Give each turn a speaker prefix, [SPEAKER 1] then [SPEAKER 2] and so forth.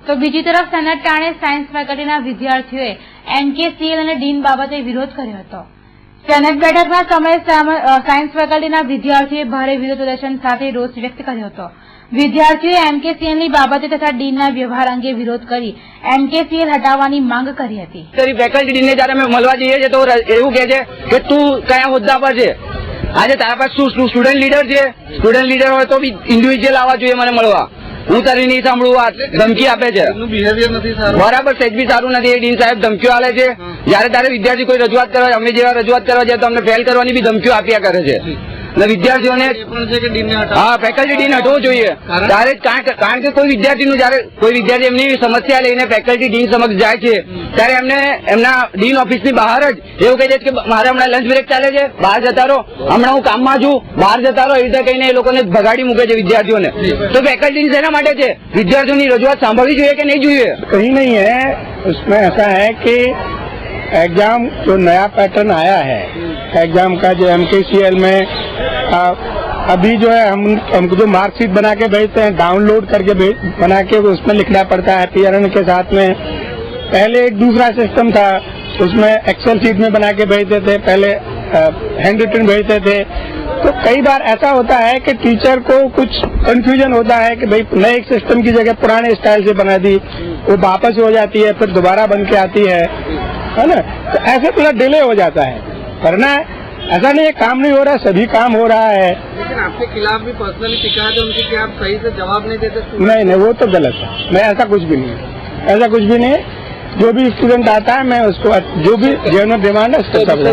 [SPEAKER 1] તો બીજી તરફ સેનેટ ટાણે સાયન્સ ફેકલ્ટીના વિદ્યાર્થીઓએ એમકેસીએલ અને ડીન બાબતે વિરોધ કર્યો હતો। સેનેટ બેઠકના સમયે સાયન્સ ફેકલ્ટીના વિદ્યાર્થીઓએ ભારે વિરોધ પ્રદર્શન સાથે રોષ વ્યક્ત કર્યો હતો। વિદ્યાર્થીઓએ એમકેસીએલની બાબતે તથા ડીનના વ્યવહાર અંગે વિરોધ કરી એમકેસીએલ હટાવવાની માંગ કરી હતી।
[SPEAKER 2] ફેકલ્ટી ડીનને જયારે અમે મળવા જઈએ છીએ તો એવું કહે છે કે તું કયા હોદ્દા પર છે, આજે તારા પાસે શું સ્ટુડન્ટ લીડર છે? સ્ટુડન્ટ લીડર હોય તો બી ઇન્ડિવિજ્યુઅલ આવવા જોઈએ મને મળવા। હું તારી નહીં સાંભળું, વાત ધમકી આપે છે, બરાબર સેજ બી સારું નથી। ડીન સાહેબ ધમકીઓ આલે છે, જયારે તારે વિદ્યાર્થી કોઈ રજૂઆત કરવા, અમે જેવા રજૂઆત કરવા જાય તો અમને ફેલ કરવાની બી ધમકીઓ આપ્યા કરે છે। અને વિદ્યાર્થીઓને હા ફેકલ્ટી ડીન હટવું જોઈએ ત્યારે, કારણ કે કોઈ વિદ્યાર્થીનું જયારે કોઈ વિદ્યાર્થી એમની સમસ્યા લઈને ફેકલ્ટી ડીન સમક્ષ જાય છે ત્યારે એમને એમના ડીન ઓફિસની બહાર જ એવું કહી દે કે મારે હમણાં લંચ બ્રેક ચાલે છે, બહાર જતા રહો, હમણાં હું કામમાં છું, બહાર જતા રહો, એ રીતે કહીને એ લોકોને ભગાડી મૂકે છે વિદ્યાર્થીઓને। તો ફેકલ્ટી શેના માટે છે? વિદ્યાર્થીઓની રજૂઆત સાંભળવી જોઈએ કે નહીં જોઈએ?
[SPEAKER 3] कहीं नहीं है। उसमें ऐसा है कि एग्जाम जो नया पैटर्न आया है एग्जाम का, जो एमकेसीएल में अभी जो है हमको जो मार्कशीट बना के भेजते हैं, डाउनलोड करके बना के उसमें लिखना पड़ता है पीआरएन के साथ में। पहले एक दूसरा सिस्टम था, उसमें एक्सेल शीट में बना के भेजते थे, पहले हैंड रिटन भेजते थे। तो कई बार ऐसा होता है कि टीचर को कुछ कंफ्यूजन होता है कि भाई नए सिस्टम की जगह पुराने स्टाइल से बना दी, वो वापस हो जाती है, फिर दोबारा बन के आती है ना। तो ऐसे थोड़ा डिले हो जाता है। करना है ऐसा नहीं है काम नहीं हो रहा, सभी काम हो रहा है।
[SPEAKER 4] लेकिन आपके खिलाफ भी पर्सनली शिकायत है उनकी कि आप सही से जवाब नहीं देते।
[SPEAKER 3] नहीं, वो तो गलत है। मैं ऐसा कुछ भी नहीं है, ऐसा कुछ भी नहीं है। जो भी स्टूडेंट आता है मैं उसको जो भी जेन्युइन डिमांड है उसको